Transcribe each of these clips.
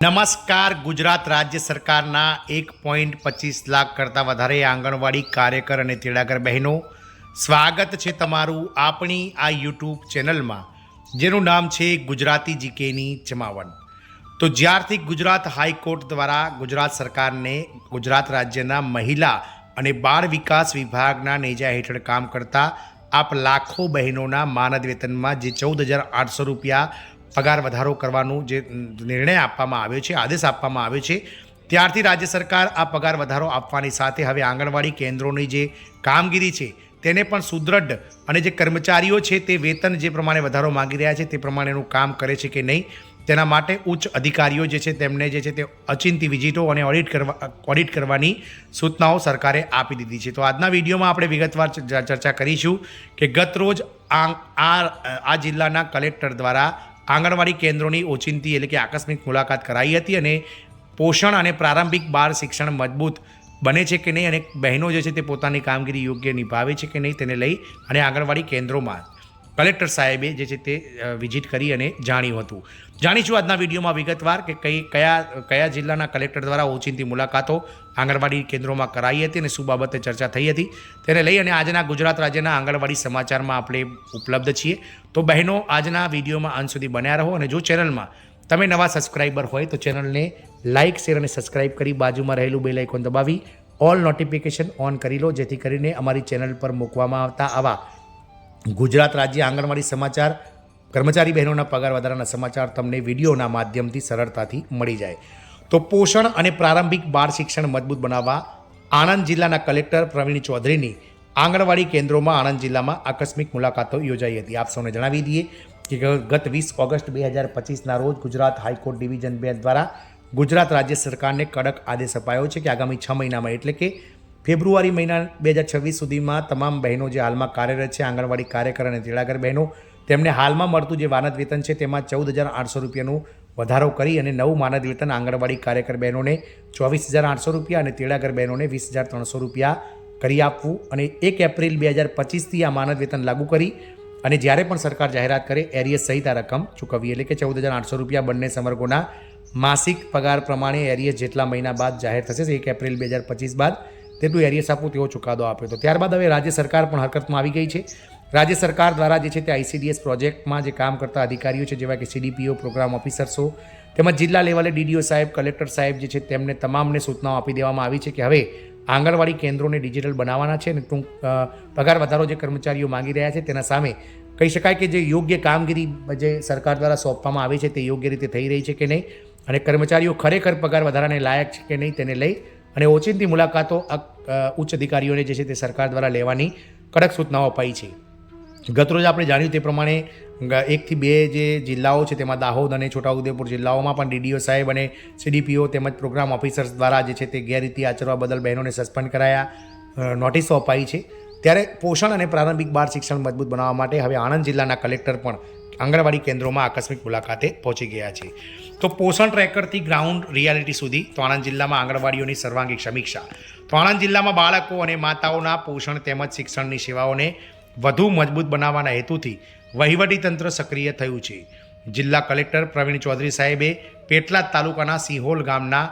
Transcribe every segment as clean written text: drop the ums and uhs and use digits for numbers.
નમસ્કાર. ગુજરાત રાજ્ય સરકારના 1.25 લાખ કરતાં વધારે આંગણવાડી કાર્યકર અને તેડાગર બહેનો, સ્વાગત છે તમારું આપણી આ યુટ્યુબ ચેનલમાં, જેનું નામ છે ગુજરાતી જીકેની જમાવટ. તો જ્યારથી ગુજરાત હાઈકોર્ટ દ્વારા ગુજરાત સરકારને ગુજરાત રાજ્યના મહિલા અને બાળ વિકાસ વિભાગના નેજા હેઠળ કામ કરતા આપ લાખો બહેનોના માનદ વેતનમાં જે 14,800 રૂપિયા પગાર વધારો કરવાનું જે નિર્ણય આપવામાં આવ્યો છે, આદેશ આપવામાં આવ્યો છે, ત્યારથી રાજ્ય સરકાર આ પગાર વધારો આપવાની સાથે હવે આંગણવાડી કેન્દ્રોની જે કામગીરી છે તેને પણ સુદૃઢ અને જે કર્મચારીઓ છે તે વેતન જે પ્રમાણે વધારો માગી રહ્યા છે તે પ્રમાણેનું કામ કરે છે કે નહીં, તેના માટે ઉચ્ચ અધિકારીઓ જે છે તેમને જે છે તે અચિંતી વિઝિટો અને ઓડિટ કરવાની સૂચનાઓ સરકારે આપી દીધી છે. તો આજના વિડીયોમાં આપણે વિગતવાર ચર્ચા કરીશું કે ગત રોજ આ જિલ્લાના કલેક્ટર દ્વારા આંગણવાડી કેન્દ્રોની ઓચિંતી એટલે કે આકસ્મિક મુલાકાત કરાઈ હતી અને પોષણ અને પ્રારંભિક બાળ શિક્ષણ મજબૂત બને છે કે નહીં અને બહેનો જે છે તે પોતાની કામગીરી યોગ્ય નિભાવે છે કે નહીં તેને લઈ અને આંગણવાડી કેન્દ્રોમાં કલેક્ટર સાહેબે જે છે તે વિઝિટ કરી અને જાણ્યું હતું. જાણીશું આજના વિડીયોમાં વિગતવાર કે કયા જિલ્લાના કલેક્ટર દ્વારા ઓચિંતી મુલાકાતો આંગણવાડી કેન્દ્રોમાં કરાઈ હતી અને શું બાબતે ચર્ચા થઈ હતી તેને લઈ અને આજના ગુજરાત રાજ્યના આંગણવાડી સમાચારમાં આપણે ઉપલબ્ધ છીએ. તો બહેનો આજના વિડીયોમાં અંત સુધી બન્યા રહો અને જો ચેનલમાં તમે નવા સબસ્ક્રાઈબર હોય તો ચેનલને લાઇક, શેર અને સબસ્ક્રાઈબ કરી બાજુમાં રહેલું બેલ આઇકોન દબાવી ઓલ નોટિફિકેશન ઓન કરી લો, જેથી કરીને અમારી ચેનલ પર મૂકવામાં આવતા આવા ગુજરાત રાજ્ય આંગણવાડી સમાચાર, કર્મચારી બહેનોના પગાર વધારાના સમાચાર તમને વિડીયોના માધ્યમથી સરળતાથી મળી જાય. તો પોષણ અને પ્રારંભિક બાળ શિક્ષણ મજબૂત બનાવવા આણંદ જિલ્લાના કલેક્ટર પ્રવીણ ચૌધરીની આંગણવાડી કેન્દ્રોમાં આણંદ જિલ્લામાં આકસ્મિક મુલાકાતો યોજાઈ હતી. આપ સૌને જણાવી દઈએ કે ગત 20 ઓગસ્ટ 2025ના રોજ ગુજરાત હાઈકોર્ટ ડિવિઝન બેન્ચ દ્વારા ગુજરાત રાજ્ય સરકારને કડક આદેશ અપાયો છે કે આગામી 6 મહિનામાં એટલે કે ફેબ્રુઆરી મહિના 2026 સુધીમાં તમામ બહેનો જે હાલમાં કાર્યરત છે આંગણવાડી કાર્યકર અને તેડાગર બહેનો, તેમને હાલમાં મળતું જે માનદ વેતન છે તેમાં 14,800 રૂપિયાનું વધારો કરી અને નવું માનદ વેતન આંગણવાડી કાર્યકર બહેનોને 24,800 રૂપિયા અને તેડાગર બહેનોને 20,300 રૂપિયા કરી આપવું અને 1 એપ્રિલ 2025થી આ માનદ વેતન લાગુ કરી અને જ્યારે પણ સરકાર જાહેરાત કરે એરિયસ સહિત આ રકમ ચૂકવવી એટલે કે 14,800 રૂપિયા બંને સમર્ગોના માસિક પગાર પ્રમાણે એરિયસ જેટલા મહિના બાદ જાહેર થશે 1 એપ્રિલ 2025 બાદ તેટલું એરિયસ આપવું તેવો ચુકાદો આપ્યો હતો. ત્યારબાદ હવે રાજ્ય સરકાર પણ હરકતમાં આવી ગઈ છે. રાજ્ય સરકાર દ્વારા જે છે તે ICDS પ્રોજેક્ટમાં જે કામ કરતા અધિકારીઓ છે જેવા કે CDPO, પ્રોગ્રામ ઓફિસર્સો તેમજ જિલ્લા લેવલે DDO સાહેબ, કલેક્ટર સાહેબ જે છે તેમને તમામને સૂચનાઓ આપી દેવામાં આવી છે કે હવે આંગણવાડી કેન્દ્રોને ડિજિટલ બનાવવાના છે અને ટૂંક પગાર વધારો જે કર્મચારીઓ માગી રહ્યા છે તેના સામે કહી શકાય કે જે યોગ્ય કામગીરી જે સરકાર દ્વારા સોંપવામાં આવી છે તે યોગ્ય રીતે થઈ રહી છે કે નહીં અને કર્મચારીઓ ખરેખર પગાર વધારાને લાયક છે કે નહીં તેને લઈ અને ઓચિંતી મુલાકાતો ઉચ્ચ અધિકારીઓને જે છે તે સરકાર દ્વારા લેવાની કડક સૂચનાઓ અપાઈ છે. ગતરોજ આપણે જાણ્યું તે પ્રમાણે 1 થી 2 જે જિલ્લાઓ છે તેમાં દાહોદ અને છોટાઉદેપુર જિલ્લાઓમાં પણ DDO સાહેબ અને CDPO તેમજ પ્રોગ્રામ ઓફિસર્સ દ્વારા જે છે તે ગેરરીતિ આચરવા બદલ બહેનોને સસ્પેન્ડ કરાયા, નોટિસો અપાઈ છે. ત્યારે પોષણ અને પ્રારંભિક બાળ શિક્ષણ મજબૂત બનાવવા માટે હવે આણંદ જિલ્લાના કલેક્ટર પણ આંગણવાડી કેન્દ્રોમાં આકસ્મિક મુલાકાતે પહોંચી ગયા છે. તો પોષણ ટ્રેકરથી ગ્રાઉન્ડ રિયાલિટી સુધી તો આણંદ જિલ્લામાં આંગણવાડીઓની સર્વાંગી સમીક્ષા. તો આણંદ જિલ્લામાં બાળકો અને માતાઓના પોષણ તેમજ શિક્ષણની સેવાઓને વધુ મજબૂત બનાવવાના હેતુથી વહીવટીતંત્ર સક્રિય થયું છે. જિલ્લા કલેક્ટર પ્રવીણ ચૌધરી સાહેબે પેટલાદ તાલુકાના સિંહોલ ગામના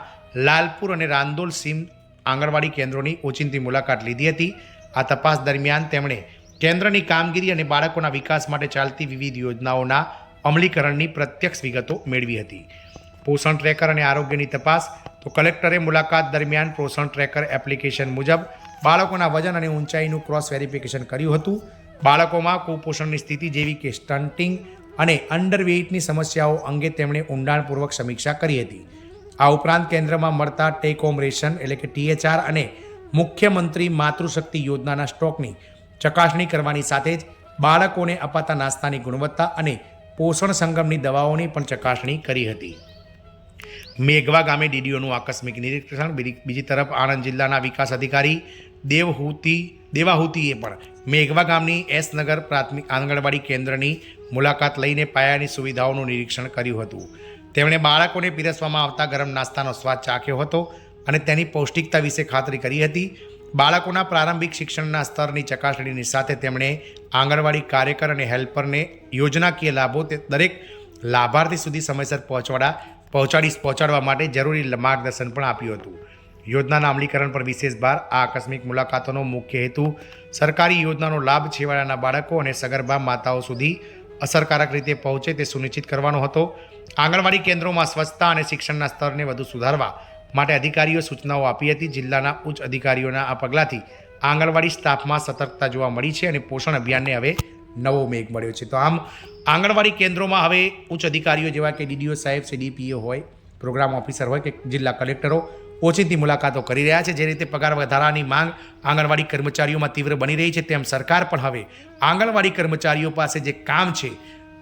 લાલપુર અને રાંદોલ સીમ આંગણવાડી કેન્દ્રોની ઓચિંતી મુલાકાત લીધી હતી. આ તપાસ દરમિયાન તેમણે કેન્દ્રની કામગીરી અને બાળકોના વિકાસ માટે ચાલતી વિવિધ યોજનાઓના અમલીકરણની પ્રત્યક્ષ વિગતો મેળવી હતી. પોષણ ટ્રેકર અને આરોગ્યની તપાસ. તો કલેક્ટરે મુલાકાત દરમિયાન પોષણ ટ્રેકર એપ્લિકેશન મુજબ બાળકોના વજન અને ઊંચાઈનું ક્રોસ વેરિફિકેશન કર્યું હતું. બાળકોમાં કુપોષણની સ્થિતિ જેવી કે સ્ટન્ટિંગ અને અંડરવેઇટની સમસ્યાઓ અંગે તેમણે ઊંડાણપૂર્વક સમીક્ષા કરી હતી. આ ઉપરાંત કેન્દ્રમાં મળતા ટેક હોમ રેશન એટલે કે THR અને મુખ્યમંત્રી માતૃશક્તિ યોજનાના સ્ટોકની ચકાસણી કરવાની સાથે જ બાળકોને અપાતા નાસ્તાની ગુણવત્તા અને પોષણ સંગમની દવાઓની પણ ચકાસણી કરી હતી. મેઘવા ગામે DDOનું આકસ્મિક નિરીક્ષણ. બીજી તરફ આણંદ જિલ્લાના વિકાસ અધિકારી દેવાહુતીએ પણ મેઘવા ગામની S નગર પ્રાથમિક આંગણવાડી કેન્દ્રની મુલાકાત લઈને પાયાની સુવિધાઓનું નિરીક્ષણ કર્યું હતું. તેમણે બાળકોને પીરસવામાં આવતા ગરમ નાસ્તાનો સ્વાદ ચાખ્યો હતો અને તેની પૌષ્ટિકતા વિશે ખાતરી કરી હતી. બાળકોના પ્રારંભિક શિક્ષણના સ્તરની ચકાસણીની સાથે તેમણે આંગણવાડી કાર્યકર અને હેલ્પરને યોજનાકીય લાભો દરેક લાભાર્થી સુધી સમયસર પહોંચવાડા પહોંચાડવા માટે જરૂરી માર્ગદર્શન પણ આપ્યું હતું. યોજનાના અમલીકરણ પર વિશેષ ભાર. આ આકસ્મિક મુલાકાતોનો મુખ્ય હેતુ સરકારી યોજનાનો લાભ છેવાડાના બાળકો અને સગર્ભા માતાઓ સુધી અસરકારક રીતે પહોંચે તે સુનિશ્ચિત કરવાનો હતો. આંગણવાડી કેન્દ્રોમાં સ્વચ્છતા અને શિક્ષણના સ્તરને વધુ સુધારવા માટે અધિકારીઓ સૂચનાઓ આપી હતી. જિલ્લાના ઉચ્ચ અધિકારીઓના આ પગલાંથી આંગણવાડી સ્ટાફમાં સતર્કતા જોવા મળી છે અને પોષણ અભિયાનને હવે નવો મેઘ મળ્યો છે. તો આમ આંગણવાડી કેન્દ્રોમાં હવે ઉચ્ચ અધિકારીઓ જેવા કે ડીડીઓ સાહેબ, સીડીપીઓ હોય, પ્રોગ્રામ ઓફિસર હોય કે જિલ્લા કલેક્ટરો ઓચિંતી મુલાકાતો કરી રહ્યા છે. જે રીતે પગાર વધારાની માંગ આંગણવાડી કર્મચારીઓમાં તીવ્ર બની રહી છે, તેમ સરકાર પણ હવે આંગણવાડી કર્મચારીઓ પાસે જે કામ છે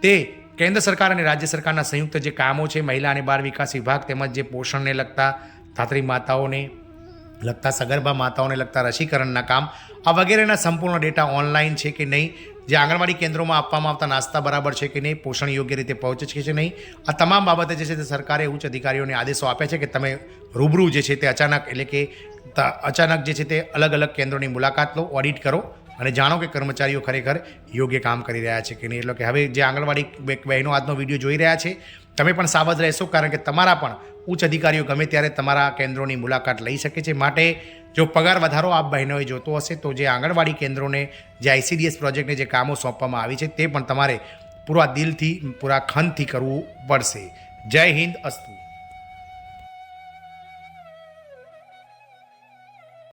તે કેન્દ્ર સરકાર અને રાજ્ય સરકારના સંયુક્ત જે કામો છે, મહિલા અને બાળ વિકાસ વિભાગ તેમજ જે પોષણને લગતા, ધાત્રી માતાઓને લગતા, સગર્ભા માતાઓને લગતા રસીકરણના કામ, આ વગેરેના સંપૂર્ણ ડેટા ઓનલાઈન છે કે નહીં, જે આંગણવાડી કેન્દ્રોમાં આપવામાં આવતા નાસ્તા બરાબર છે કે નહીં, પોષણ યોગ્ય રીતે પહોંચે છે કે નહીં, આ તમામ બાબતે જે છે તે સરકારે ઉચ્ચ અધિકારીઓને આદેશો આપ્યા છે કે તમે રૂબરૂ જે છે તે અચાનક જે છે તે અલગ અલગ કેન્દ્રોની મુલાકાત લો, ઓડિટ કરો અને જાણો કે કર્મચારીઓ ખરેખર યોગ્ય કામ કરી રહ્યા છે કે નહીં. એટલે કે હવે જે આંગણવાડી બહેનો આજનો વિડીયો જોઈ રહ્યા છે, તમે પણ સાવધ રહેશો, કારણ કે તમારા પણ ઉચ્ચ અધિકારીઓ ગમે ત્યારે તમારા કેન્દ્રોની મુલાકાત લઈ શકે છે. માટે જો પગાર વધારો આપ બહેનોએ જોતો હશે તો જે આંગણવાડી કેન્દ્રોને જે ICDS પ્રોજેક્ટને જે કામો સોંપવામાં આવી છે તે પણ તમારે પૂરા દિલથી, પૂરા ખંતથી કરવું પડશે. જય હિન્દ, અસ્તુ.